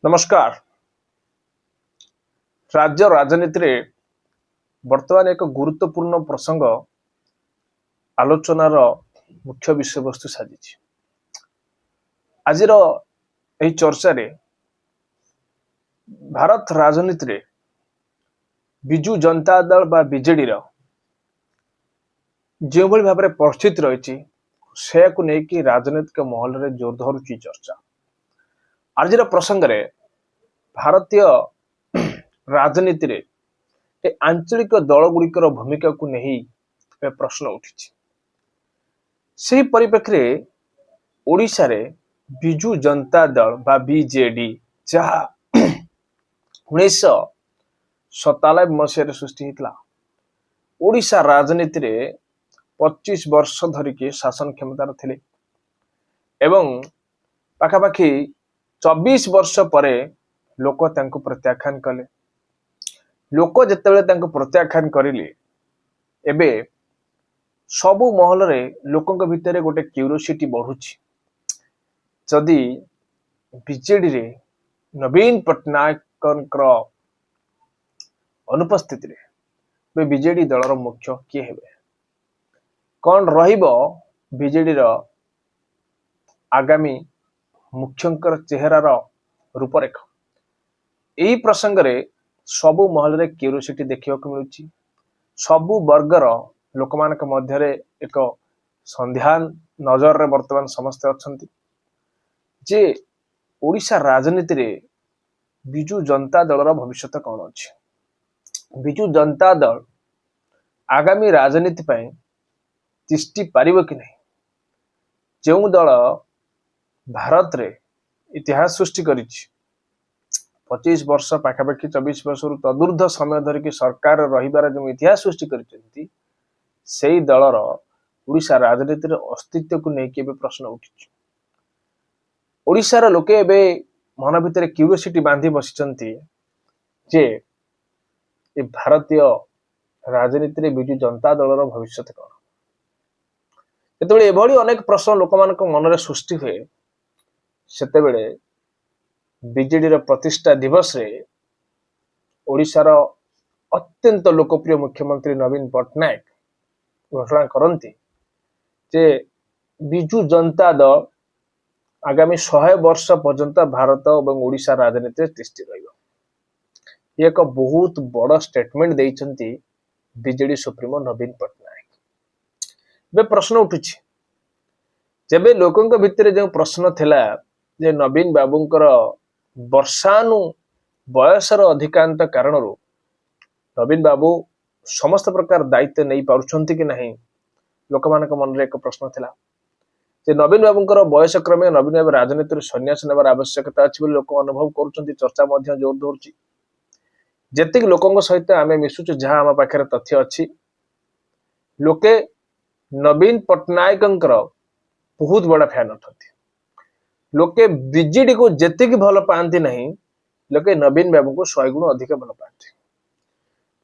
नमस्कार। राज्य राजनीति रे वर्तमान एक गुरुत्वपूर्ण प्रसंग आलोचनार मुख्य विषय वस्तु साजिश। आज चर्चा रे भारत राजनीति रे विजु जनता दल बा बीजेडी जो भाव में परिस्थिति रही से नहीं राजनीतिक महल में जोर धरुची चर्चा। आज प्रसंग रे भारतीय राजनीति रे ए आंचलिक दल गुड़िकर भूमिका को नहीं प्रश्न उठी। से परिप्रेक्षी में ओडिशा रे विजु जनता दल बा बीजेडी जहा 1997 मसीह सृष्टि होता ओडिशा राजनीति रे 25 वर्ष धरिकी शासन क्षमतार थिले एवं पाखापाखि 24 वर्ष परे लोक तांको प्रत्याख्यान कले। लोक जेतेबेले तांको प्रत्याख्यान करिले एबे सबु महल रे लोकंक भितरे गोटे क्यूरियोसिटी बढ़ुची जदि बीजेडी रे नवीन पट्टनायक अनुपस्थिति रे बे बीजेडी दलर मुख्य किए हेबे कौन रहिबो बीजेडी रो आगामी मुख्यंकर चेहरार रूपरेख। यही प्रसंग रे सबु महल रे क्यूरियोसिटी देखिबा को मिलुची। सबु वर्गर लोक मानक मध्य रे एक संध्यान नजर रे वर्तमान समस्त अछंती जे ओडिशा राजनीति रे विजु जनता दलर भविष्य कौन अछि। विजु जनता दल आगामी राजनीति पय तिष्टि पारिबो कि नहीं। जो दल भारत रे इतिहास सृष्टि करिछि 25 वर्ष पाखापाखि 24 वर्ष तदूर्ध समय धरिकी सरकार रहिबार जो इतिहास सृष्टि करिसेंती सेही दलर ओडिशा राजनीति रे अस्तित्व को नहीं केबे प्रश्न उठिछि। ओडिशार लोके एबे मन भितर क्यूरियोसिटी बांधी बसिचंती जे ए भारतीय राजनीति रे विजु जनता दलर भविष्य कौन। जेतेबेले एभली अनेक प्रश्न लोक मानक मन रे सृष्टि हुए सेतेबेले बीजेडी रो प्रतिष्ठा दिवस रे ओडिशार अत्यंत लोकप्रिय मुख्यमंत्री नवीन पट्टनायक घोषणा करती जे विजु जनता दल आगामी 100 वर्ष पर्यंत भारत और ओडिशा राजनीति तिष्ठि रहिबो। ये एक बहुत बड़ स्टेटमेंट देइचंती बीजेडी सुप्रीमो नवीन पट्टनायक। बे प्रश्न उठुछि जेबे लोकंक भितरे जो प्रश्न थिला जे नवीन बाबूंकर वर्षानु बयसर अधिकांत कारण नवीन बाबू समस्त प्रकार दायित्व नहीं पारुछंती कि नहीं लोक मानक मन रे एक प्रश्न थिला जे नवीन बाबूंकर बयस क्रमे नवीन बाबू राजनीति सन्यास नेबार आवश्यकता अछि बोली लोक अनुभव करूछंती। चर्चा मध्य जोर धरुछि जेतिक लोकंक सहित आमे मिसुछु जहां आम पाखरे तथ्य अछि लोके नवीन पट्टनायकंकर बहुत बड़ा फैन अथंती। लोके बीजेडी को जेतिक भल पाती नहीं लोके नवीन बाबू को 100 गुण अधिक भल पाती।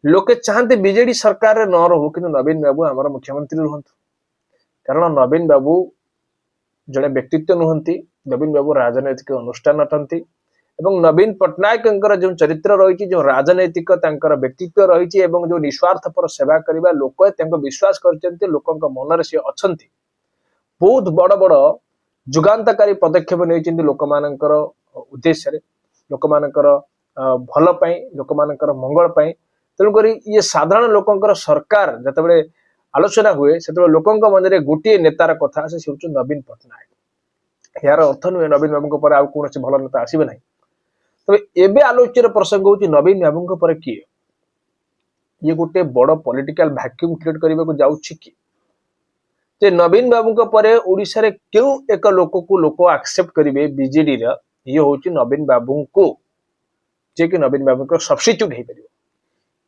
लोके चाहते बीजेडी सरकार न रहू कि नवीन बाबू आमर मुख्यमंत्री रुहंतु कारण नवीन बाबू जड़े व्यक्तित्व नुहंती। नवीन बाबू राजनैतिक अनुष्ठान अटंती एवं नवीन पट्टनायक जो चरित्र रही जो राजनैतिक व्यक्तित्व रही एवं जो निस्वार्थपर सेवा करने लोक विश्वास कर लोक मन सी अच्छा बहुत बड़ बड़ जुगांतकारी पदक्षेप नहीं लोक मानकर उद्देश्य लोक मानकर भल पाई लोक मानकर मंगल पाई। तेणुक ये साधारण लोकंकर सरकार जितेबाला आलोचना हुए से लोकंक मन में गोटे नेतार कथा से नवीन पट्टनायक। यार अर्थ नुहे नवीन बाबू पर आउ कौन भल नेता आसबे ना। तबे एबे आलोच्य प्रसंग होची नवीन बाबू पर किए ये गोटे बड़ पॉलिटिकल वैक्यूम क्रिएट करने को जाउछि कि जे नवीन बाबू पर ओडिशा रे क्यों एक लोक को लोक एक्सेप्ट करेंगे बीजेडी रा ये होची नवीन बाबू को जे कि नवीन बाबू को सब्स्टिट्यूट हो पारिबो।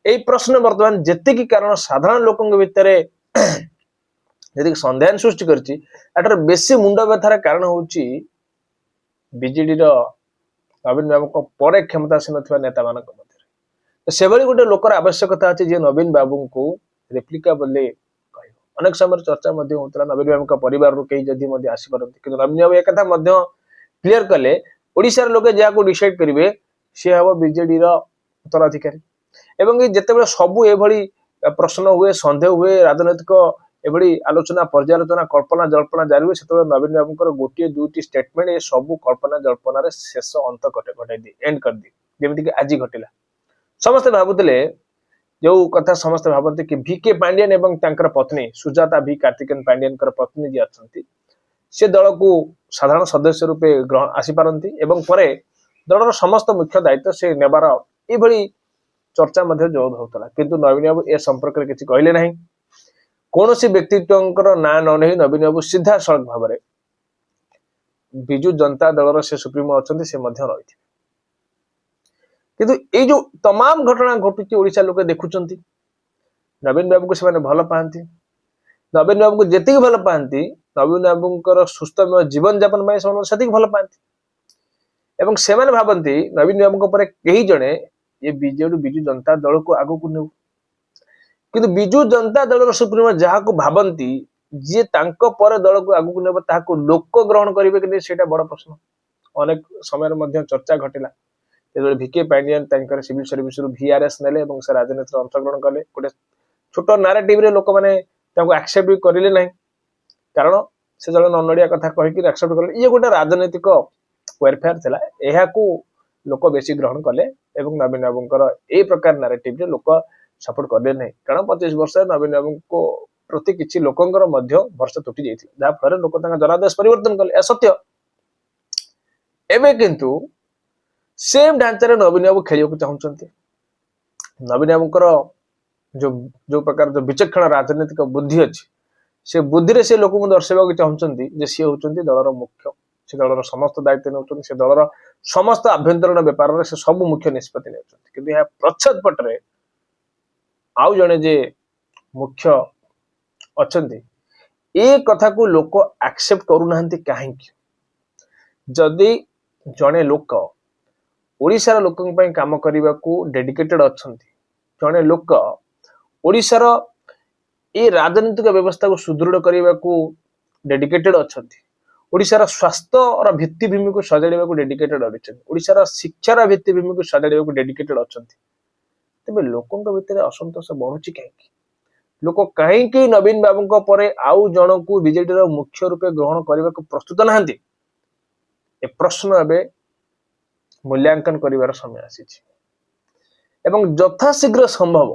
एई प्रश्न वर्तमान जेतिकी कारण साधारण लोकंग भितरे जेतिक संदेह सृष्टि करछि एटार बेसी मुंड व्यथार कारण होची बीजेडी रा नवीन बाबू पर क्षमतासीन नथिबा नेता मानक मध्य से भली गोटे लोकर आवश्यकता अछि जे नवीन बाबू को रेप्लिका बोले अनेक समय चर्चा होता नवीन बाबू परिवार कई जदि आसीपारती कि नवीन बाबू एक क्लीयर कले ओडिशार लोके जहाँ डिसाइड करेंगे सी हम बीजेडी उत्तराधिकारी एवं जितेबाला सबू एभली प्रश्न हुए सन्देह हुए राजनैतिक एभली आलोचना पर्यालोचना कल्पना जल्पना जारी हुए से नवीन बाबू गोटे दुईटी स्टेटमेंट ये सब कल्पना जल्पना शेष अंत घटाई दी एंड कर दी जमीक आज घटला समस्ते भावुले जो कथा समस्ते भावती कि VK पांडियन एवं पत्नी सुजाता V कार्तिकेयन पांडियन पत्नी जी अच्छा से दल को साधारण सदस्य रूपे ग्रहण आसीपारती एवं परे दलर समस्त मुख्य दायित्व से नेबार ये चर्चा जोर होता किंतु नवीन बाबू ए संपर्क में किसी कहले ना कौन सी व्यक्तित्व ना न नहीं नवीन बाबू सीधा सड़क भाव में विजु जनता दलर से सुप्रीमो अच्छा से रही किंतु ये जो तमाम घटना घटुची ओडिशा लोक देखुंट नवीन बाबू को से भल पाती नवीन बाबू को जी भल पाती नवीन बाबू सुस्थमय जीवन जापन से भल पाती एवं से भावती नवीन बाबू कहीं जड़े ये बीजेडी विजु जनता दल को आग को नेउ किंतु विजु जनता दल सुप्रीमो जहाँ को भावती जी पर दल को आग को नेब ताको लोक ग्रहण करेंगे कि नहीं सेटा बड़ प्रश्न अनेक समय चर्चा घटला VK Pandian civil service VRS नेले से राजनीति अंशग्रहण कले गोटे छोट नारेटिव रे लोक मैंने एक्सेप्ट भी करें ना कारण से जड़े ननड़िया कथा कहीकि एक्सेप्ट कले ये गोटे राजनैतिक वेलफेयर थिला एहा को लोक बेसी ग्रहण कले नवीन बाबूंकर ए प्रकार नारेटिव रे लोक सपोर्ट कले नहीं कारण 25 वर्ष नवीन बाबू को प्रति किसी लोकंकर भरोसा तुटी जाइथिला जहा फल लोक जनादेश परिवर्तन कले सत्य एबे किंतु सेम ढांचार नवीन बाबू खेल चाहते नवीन बाबूंकर जो जो प्रकार जो विचक्षण राजनीतिक बुद्धि अच्छी से बुद्धि से लोक दर्शाइबा चाहते सी होती दलर मुख्य से दलर समस्त दायित्व नौकरी से दलर समस्त आभ्यंतरण बेपार से सब मुख्य निष्पत्ति कि प्रच्छद पटरे आउ जड़े जे मुख्य अच्छा ये कथा को लोक एक्सेप्ट करूना कहीं जदि जड़े लोक ओडिशार लोक काम करने को डेडिकेटेड अच्छा जड़े लोक ओडिशार ये राजनीतिक व्यवस्था को सुदृढ़ करने को डेडिकेटेड अच्छा ओडिशार स्वास्थ्य भित्तिभूमि को सजाड़ा को डेडिकेटेड अच्छा ओडिशार शिक्षार भित्तिभूमि को सजाड़ा को डेडिकेटेड अच्छा तेज लोकों भितर असंतोष बढ़ुची कहीं लोक कहीं नवीन बाबू आउ जन को बीजेडी मुख्य रूपे ग्रहण करने को प्रस्तुत ना प्रश्न एवं मूल्यांकन करिवार समय आसी यथाशीघ्र संभव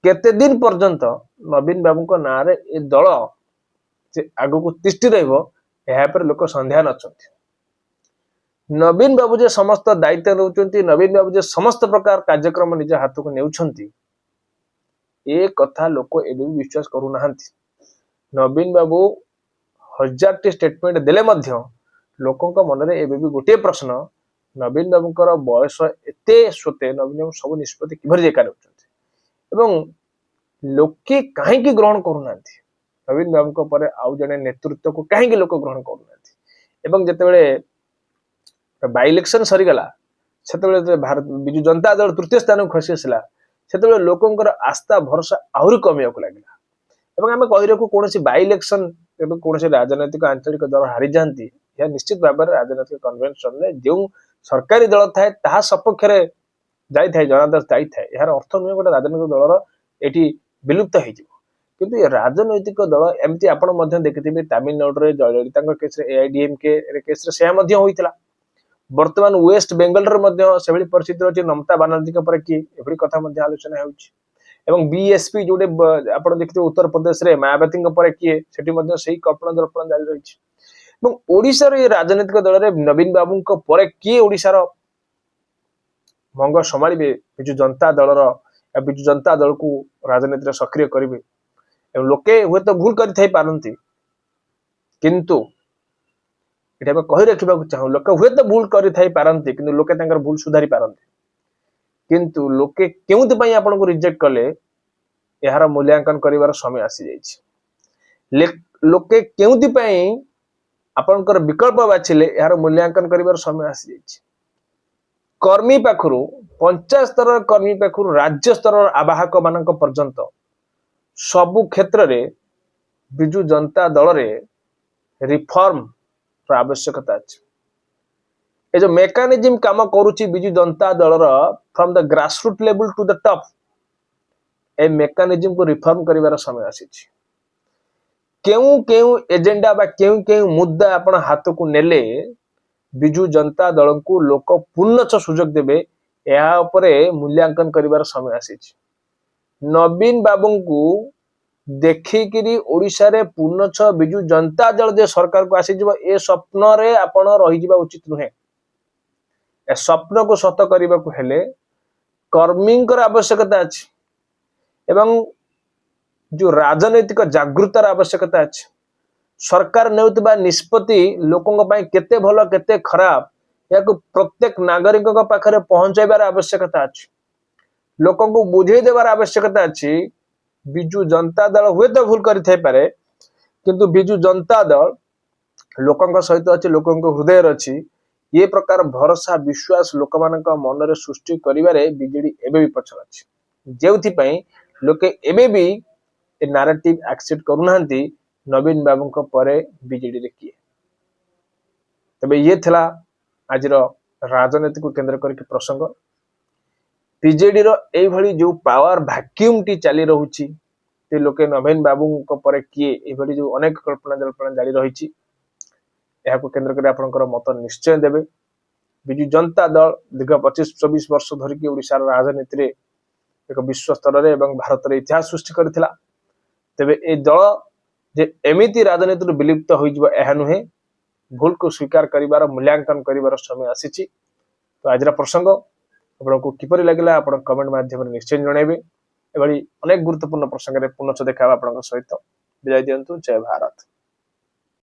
केते दिन पर्यंत नवीन बाबू ना ए दल से आग को तिष्टि रहा लोक संध्यान अच्छा नवीन बाबू जे समस्त दायित्व नौकरी नवीन बाबू जे समस्त प्रकार कार्यक्रम निज हाथ को नेउछंती ए कथा लोक एवं विश्वास करूना नवीन बाबू 1000टी स्टेटमेंट देले मध्य लोकों मन में एवं गोटे प्रश्न नवीन बाबूंकर बयस एते स्वते नवीन बाबू सब निष्पत्ति किभर एका एवं लोके कहीं ग्रहण करूना नवीन बाबू आउ जड़े नेतृत्व को कहीं लोक ग्रहण करूना जितेबाला बाय इलेक्शन सरीगला से भारत विजु जनता दल तृतीय स्थान को खसी आसला से लोकंर आस्था भरोसा आहरी कमिया को लगे आम कही रखू कौन बाय इलेक्शन कौन राजनैतिक आंचलिक दल हारी जाती यह निश्चित भाव में राजनैतिक कन्वेन्शन में जो सरकारी दल थाए ता सपक्ष जाए जनादेश जाए यार अर्थ नुहे गोटे राजनैतिक दलर ये विलुप्त हो राजनैतिक दल एमती आप देखिए Tamil Nadu Jayalalithaa case AIDMK case होता वर्तमान वेस्ट बेंगल से परिस्थिति अच्छी नमता बानर्जी किए एभली कथा आलोचना हो BSP जोटे आप देखते उत्तर प्रदेश में मायावती किए से कल्पना जल्पना जारी रही ओडिशार ये राजनीतिक दल में नवीन बाबू किए ओडिशार मंग संभाळे विजु जनता दलर विजु जनता दल को राजनीति सक्रिय करेंगे लोके हुए तो भूल करती किंतु ये कही रखा चाहूँ लोक हुए तो भूल करती कि लोके भूल सुधारी पारती किंतु लोके क्यों आपन को रिजेक्ट कले यार मूल्यांकन करिवार समय आसी जाइए लोके क्यों आपनकर विकल्प बाछिले यार मूल्यांकन करिवार समय आसी जाइए कर्मी पाखरु पंचायत स्तर कर्मी पाखरु राज्य स्तर आवाहक मानक पर्यंत सबु क्षेत्र रे विजु जनता दल रे रिफॉर्म आवश्यकता अच्छी ए जो मेकानिज्म काम करुच्ची Biju Janata Dal from the grassroot level to the top a mechanism को रिफॉर्म करिवार समय आसी केउ केउ एजेंडा बा केउ केउ मुद्दा आपण हाथ को नेले विजु जनता दल को लोक पूर्णच सुजोग देबे या उपरे मूल्यांकन करिवार समय आसी नवीन बाबू को देखिकिरी ओडिशा रे पूर्णछ विजु जनता दल जे सरकार को आसी जब ए स्वप्न रे आपण रही जिबा उचित नुहे ए स्वप्न को सत करबा को हेले कर्मींकर आवश्यकता अछि एवं जो राजनैतिक जागृतर आवश्यकता अछि सरकार नेउतबा निष्पत्ति लोकंक पय केते भलो केते खराब याको प्रत्येक नागरिक पाखरे पहुंचाइबार आवश्यकता अछि लोकं को बुझे देवार आवश्यकता अछि विजु जनता दल हुए तो भूल करि थाई पारे किंतु विजु जनता दल लोकंक सहित अछि लोकंक हृदय अछि ये प्रकार भरोसा विश्वास लोक मानक मन रे सृष्टि करिवारे बीजेडी एबे भी पछल अछि जेउथि पय लोके एबे भी ए नैरेटिव एक्सेप्ट करूनांती नवीन बाबू को परे बीजेडी रे किए तबे ये थला आज राजनीति को केंद्र करके प्रसंग बीजेडी रो एई भली जो पावर वैक्यूम टी चली रहुची ते लोके नवीन बाबू को परे किए एई भली जो अनेक कल्पना जल्पना जारी रहिची एहा को केंद्र कर आपनकर मत निश्चय देबे बिजु जनता दल दीर्घ 25-24 वर्ष धरि के ओडिसा राजनीति रे एक विश्व स्तर रे एवं भारत रे इतिहास सृष्टि करथिला तबे ए दल जे एमिति राजनीति रो विलुप्त होई जबो एहा नुहे भूल को स्वीकार करिवार मूल्यांकन करिवार समय आसीची तो आजरा प्रसंग आपको किपरि लागला आपण कमेंट माध्यम रे निश्चय जणाइबे एबडी अनेक गुरुत्वपूर्ण प्रसंग रे पुनः देखा आपन सहित विदाय दियंतु जय भारत।